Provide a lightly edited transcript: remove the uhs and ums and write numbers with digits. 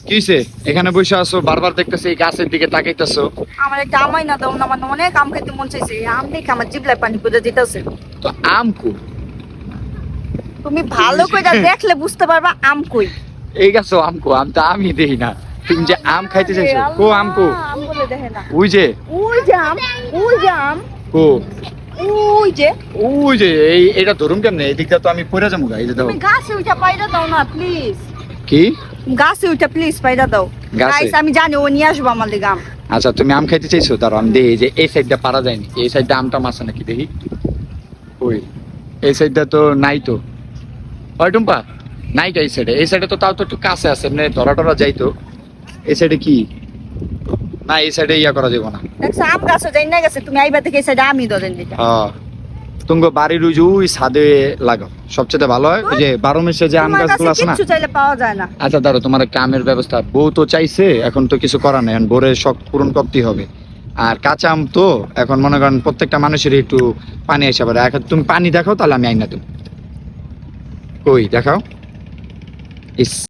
কিসে এখানে বসে আছো, বারবার দেখতেছি এই গাছের দিকে তাকাইতেছো। আমার একটা আমাই না দাও না, আমার অনেক আম খেতে মন চাইছে। এই আম দেখে আমার জিভলায় পানি পড়ে যেতেছে। তো আম কো, তুমি ভালো করে দেখলে বুঝতে পারবা আম কই। এই গাছ আম কো, আম তো আমি দেই না। তুমি যে আম খাইতে চাইছো, কো আম কো? আম বলে দেখে না। ওই যে আম, ওই যে আম, কো, ওই যে। ওই যে এটা ধরুন কেমনে, এই দিকটা তো আমি পড়ে যাবো। এই যে দাও, তুমি গাছে উঠা পায়রা দাও না প্লিজ। কি গাছে উঠা প্লিজ পায়রা দাও। গাছে? গাইস আমি জানি ও নিয়ে আসবো আমার লেগে আম। আচ্ছা তুমি আম খাইতে চাইছো, তার আমি দেখি যে এই সাইডটা পারা যায়নি, এই সাইডটা আমটা মাছ নাকি দেখি। ওই এই সাইডটা তো নাই তো, ওই টুম্পা নাই তো। এই সাইডে তো তাও তো একটু কাছে আছে, মানে ধরা টরা যাইতো। এই সাইডে কি না, এই সাইডে ইয়া করা যাবো না। দেখছো আম গাছও যাই না গেছে, তুমি আইবা থেকে এই সাইডে আমি ধরেন দিতা। হ্যাঁ তুমি বাড়ির ওই যে ওই ছাদে লাগাও, সবচেয়ে ভালো হয়। ওই যে 12 মাসে যে আম তোমার গাছগুলো কাছে আছে না। কিচ্ছু চাইলে পাওয়া যায় না। আচ্ছা ধরো তোমার একটা আমের ব্যবস্থা, বউ তো চাইছে, এখন তো কিছু করার নেই, এখন ভোরের শখ পূরণ করতেই হবে। আর কাঁচা আম তো এখন মনে করেন প্রত্যেকটা মানুষের একটু পানি এসে পারে। এখন তুমি পানি দেখাও, তাহলে আমি আইনা দেবো। কই দেখাও। ইস